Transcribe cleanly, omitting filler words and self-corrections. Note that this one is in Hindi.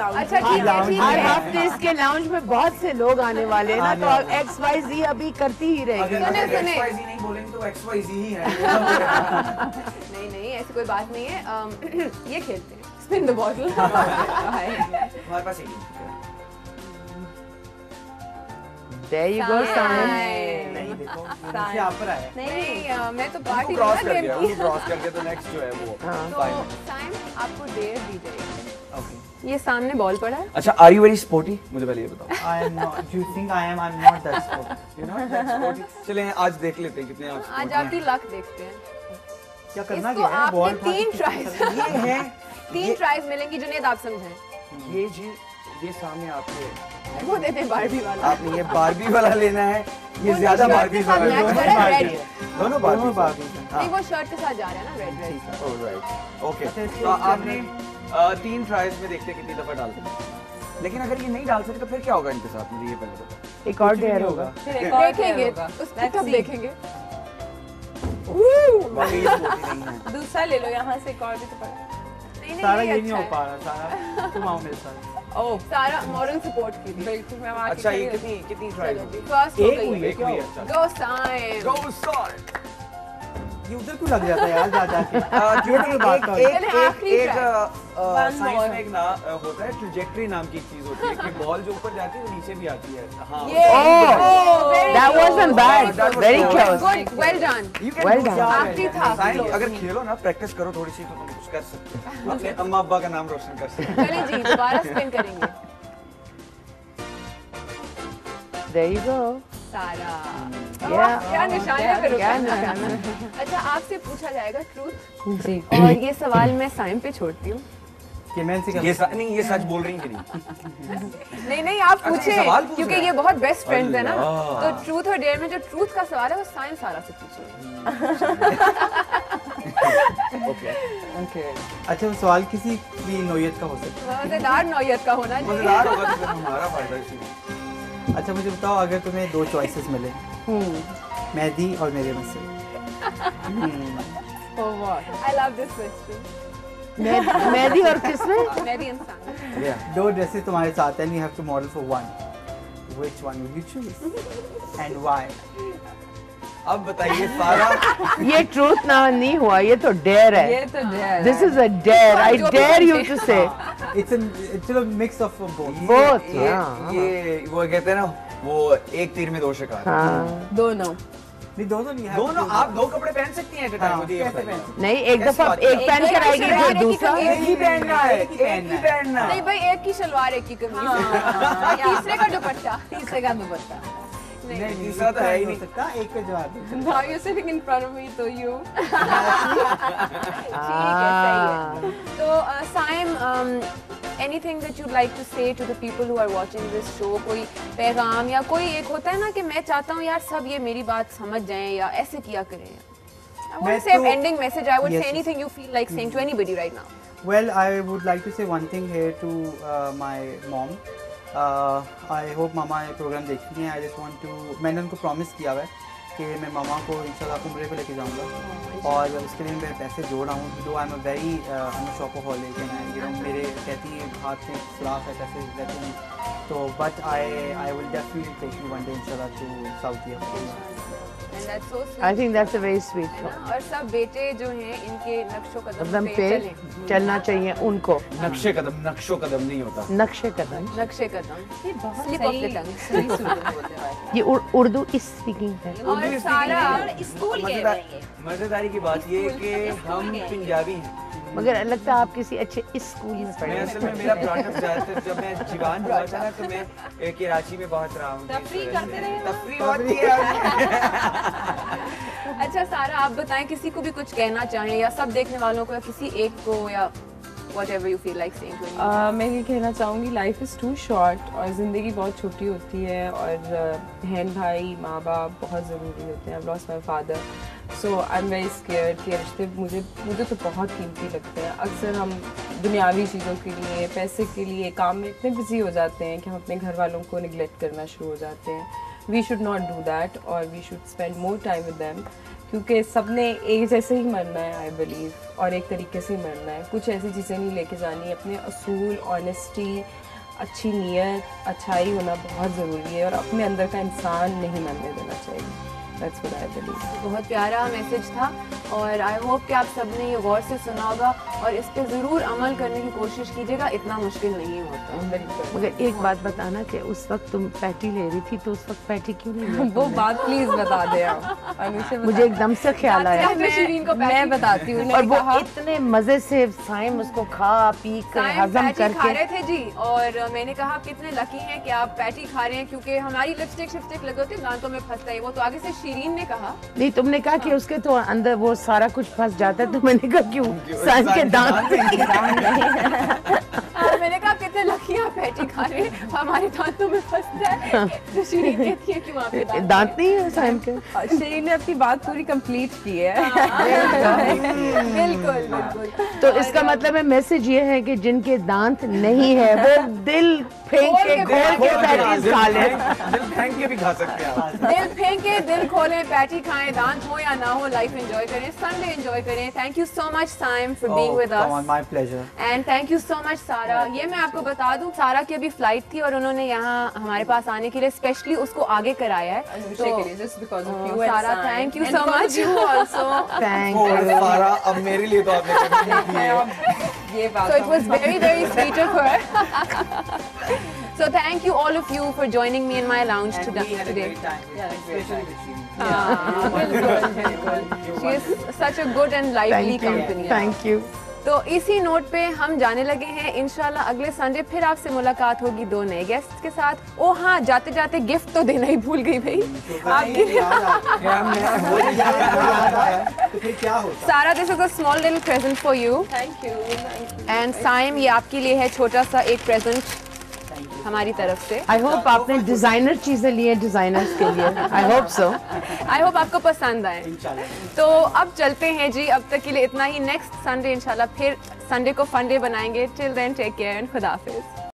लाउंज। अच्छा ठीक है, ठीक हर है। हफ्ते इसके लाउंज में बहुत से लोग आने वाले हैं ना, तो XYZ अभी करती ही रहेगी। सुने। XYZ नहीं बोलेंगे तो XYZ ही है। नहीं ऐसी कोई बात नहीं है। ये खेलते हैं, स्पिन द बॉटल। हमारे पास एक There you go, Simon. नहीं, देखो नीचे आप पर आया। नहीं मैं तो पार्टी क्रॉस कर गया, क्रॉस करके तो नेक्स्ट जो है वो तो टाइम आपको डेयर दी जाएगी। ओके। ये सामने बॉल पड़ा है। अच्छा, आर यू वेरी स्पोर्टी? मुझे पहले ये बताओ। I am not. You think I am? I'm not that sporty. You know sporty. चले आज देख लेते हैं कितने आप आज sporty आपकी लक देखते हैं। क्या करना इसको क्या है? आपने बॉल 3 ट्राइज हैं। ये है 3 ट्राइज मिलेंगी। जुनेद आप समझें। ये जी, ये सामने आपके वो देते बारबी वाला। आपने ये बारबी वाला लेना है, ये ज्यादा बारबी वाला मैच लेना करा है। रेड। दोनों बारबी नहीं वो शर्ट के साथ जा रहा है ना, रेड रेड। Alright okay. अच्छा, इसके तो लिए आपने 3 ट्राइज में देखते हैं कितनी दफा डालते हैं। लेकिन अगर ये नहीं डाल सकते तो फिर क्या होगा इनके साथ? मुझे ये पहले बताओ। एक और डेयर होगा। फिर एक और देखेंगे होगा। उसको तब देखेंगे। बाकी ये स्पोर्टी नहीं है। दूसरा ले लो, यहाँ से एक और भी तो पड़ा। नहीं सारा ये ये नहीं अच्छा हो है। पा रहा। सारा तुम आओ मेरे साथ। ओह सारा मॉरल सपोर्ट की थी। बिल्कुल, मैं वहाँ अच्छा, ये कितनी ट्राइज चलो होगी? फर्स्ट हो एक गई हुई है। एक हुई है। अच्छा। गो साइन। Go side। ये उधर क्यों लग जाता है यार? जा जाके क्योंकि बात एक करो। एक चलिए, आखिरी एक One साइंस more. में एक ना होता है, ट्रैजेक्टरी नाम की एक चीज होती है कि बॉल जो ऊपर जाती है वो नीचे भी आती है। हाँ That wasn't bad. That was Very good. close. Good well done. You can Well do done. that. आखिरी था। साइंस अगर खेलो ना, प्रैक्टिस करो थोड़ी सी तो तुम कुछ कर सकते हो। अपने अम्मा अब्बा का नाम रोशन कर सकते हो। चलिए जी दोबारा स्पिन करेंगे। There you go. सारा Yeah. क्या निशान है फिर क्या उसका? निशान है? अच्छा आपसे पूछा जाएगा ट्रूथ, जी। और ये सवाल मैं साइम पे छोड़ती हूँ। कि मैं इनसे ये नहीं, ये सच बोल रही है कि नहीं? नहीं आप अच्छा, पूछे सवाल पूछ क्योंकि रहे ये हैं। बहुत बेस्ट फ्रेंड्स है ना, अल्लाह। तो ट्रूथ और डेयर में जो ट्रूथ का सवाल है वो साइम सारा से पूछिए। Okay okay. अच्छा, वो सवाल किसी भी नौयत का हो सकता मजेदार नौयत का होना चाहिए। मजेदार होगा तो फिर हमारा फायदा इसमें। है। अच्छा, मुझे बताओ, अगर तुम्हें 2 चॉइसेस मिले, मेहदी और मेरे में से, For what? I love this question. Mehdi और किसमें? मैं भी इंसान। Yeah. 2 ड्रेसेस तुम्हारे साथ हैं, you have to model for one. Which one will you choose and why? अब बताइए सारा। ये ट्रूथ ना नहीं हुआ, ये तो डेयर ये है। तो dare This है। is a dare. I जो भी dare you पूछे। to say. It's a mix of both. Both, ये हाँ। वो कहते हैं ना, वो एक तीर में 2 शिकार। हाँ। दोनों। नहीं, दोनों नहीं है। दोनों आप 2 कपड़े पहन सकती हैं एट अ टाइम। हाँ, मुझे ये कैसे बताइए। पहन सकते नहीं, एक कैसी दफा बात एक है? पहन कर आएगी एक फिर ही दूसरा। कमीज। एक ही पहनना है, एक ही पहनना है। पहनना नहीं भाई एक की शलवार एक की कमीज, तीसरे का दुपट्टा। तीसरे का दुपट्टा। नहीं, तीसरा तो है ही हो नहीं। सकता, एक का जवाब दो। Now you're sitting in front of me, so you. ठीक है सही है। तो Saim anything that you'd like to say to the people who are watching this show, कोई पैगाम या कोई एक होता है ना कि मैं चाहता हूँ यार सब ये मेरी बात समझ जाएं या ऐसे किया करें। I मैं wouldn't say तो- ending message. I would Yes, say yes. anything you feel like saying to anybody right now. Well, I would like to say one thing here to my mom. I hope मामा ये प्रोग्राम देखती हैं. I just want to, मैंने उनको प्रॉमिस किया हुआ है कि मैं मामा को इंशाल्लाह उम्रे पे लेके जाऊंगा और उसके लिए मैं पैसे जोड़ रहा हूँ. दो I am a very shopaholic and you know मेरे कहती है हाथ में खिलाफ है पैसे रहते हैं तो but I will definitely take you one day इंशाल्लाह to South Africa. And that's so sweet. I think that's a very sweet है thought. ना? और सब बेटे जो हैं इनके नक्शो कदम कदम पे चलें। चलना चाहिए उनको. नक्शे कदम, नक्शो कदम नहीं होता. नक्शे कदम. नक्शे कदम। ये बहुत Slip of सही the tongue. सही सूरत होते हैं। ये उर्दू स्पीकिंग है. और सारा स्कूल गए हुए हैं ये। मजेदारी की बात ये है कि हम पंजाबी हैं. मगर लगता है आप किसी अच्छे स्कूल में मैं पढ़े. असल में मेरा ब्रॉडअप ज़्यादातर जब मैं जीवान हुआ था ना तो मैं कराची में बहुत रहा हूँ. तफरीह करते रहे हो? तफरीह बहुत किया. अच्छा सारा आप बताएं किसी को भी कुछ कहना चाहें या सब देखने वालों को या किसी एक को या whatever you feel like saying to anyone. मैं ये कहना चाहूँगी लाइफ इज़ टू शॉर्ट और ज़िंदगी बहुत छोटी होती है और बहन भाई माँ बाप बहुत ज़रूरी होते हैं. I've lost my father, so I'm very scared कि रिश्ते मुझे तो बहुत कीमती लगते हैं. अक्सर हम दुनियावी चीज़ों के लिए पैसे के लिए काम में इतने बिजी हो जाते हैं कि हम अपने घर वालों को निगलेक्ट करना शुरू हो जाते हैं. We should not do that or we should spend more time with them क्योंकि सबने एक जैसे ही मरना है आई बिलीव, और एक तरीके से ही मरना है। कुछ ऐसी चीज़ें नहीं लेके जानी, अपने असूल, ऑनेस्टी, अच्छी नीयत, अच्छाई होना बहुत ज़रूरी है, और अपने अंदर का इंसान नहीं मरने देना चाहिए। That's what I believe. बहुत प्यारा मैसेज था और आई होप कि आप सबने ये गौर से सुना होगा और इस पे ज़रूर अमल करने की कोशिश कीजिएगा, इतना मुश्किल नहीं होता। मगर एक बात बताना कि उस वक्त तुम पैटी ले रही थी तो उस वक्त पैटी क्यों नहीं ली? वो बात प्लीज बता दे आप अनुषा, मुझे एकदम से ख्याल आया मैं बताती हूँ। और वो इतने मजे से साइम उसको खा पी कर हजम खा करके रहे थे जी, और मैंने कहा आप कितने लकी हैं कि आप पैटी खा रहे हैं, क्योंकि हमारी लिपस्टिक लगे होते हैं दांतों में फंसता है वो। तो आगे से शीरीन ने कहा नहीं, तुमने कहा कि उसके तो अंदर वो सारा कुछ फंस जाता है, तो मैंने कहा क्यों साइम के दांत मैंने कहा कितने लकी आप पैटी खा रहे हैं, हमारे दांतों में फंसता है। तो शीरीन कहती है कि वहाँ पे दांत नहीं है साइम के। शीरीन ने अपनी बात पूरी कंप्लीट की है। बिल्कुल बिल्कुल। तो इसका मतलब है मैसेज ये है कि जिनके दांत नहीं है वो दिल फेंक के खोल के पैटीज खा ले। दिल फेंक के भी खा सकते हैं आप। दिल फेंके, दिल खोलें, पैटी खाएं, दांत हो या ना हो, लाइफ एंजॉय करें, संडे एंजॉय करें। Thank you so much Saim for being with us. My pleasure. And thank you so much Sara. ये मैं आपको बता दूं, सारा की अभी फ्लाइट थी और उन्होंने यहाँ हमारे पास आने के लिए स्पेशली उसको आगे कराया है। अनुषा के लिए just because of you and Sara Sai. Thank you And so because मच। you also. Thank you Sara, अब मेरे लिए तो आपने कभी नहीं की है। ये बात So it was very sweet of her. So thank you all of you for joining me in my lounge today. She is such a good and lively company. Thank you. तो इसी नोट पे हम जाने लगे हैं। इंशाल्लाह अगले संडे फिर आपसे मुलाकात होगी 2 नए गेस्ट के साथ। ओ हाँ, जाते जाते गिफ्ट तो देना ही भूल गई भाई आपके लिए। तो फिर क्या होता? Sara, this is a small little present for you. Thank you. And Saim, ये आपके लिए है छोटा सा एक प्रेजेंट हमारी तरफ से। आई होप आपने डिजाइनर चीजें ली हैं डिजाइनर्स के लिए। I hope so. I hope आपको पसंद आए। तो अब चलते हैं जी, अब तक के लिए इतना ही। नेक्स्ट संडे इंशाल्लाह फिर संडे को फंडे बनाएंगे। Till then take care and खुदा हाफिज।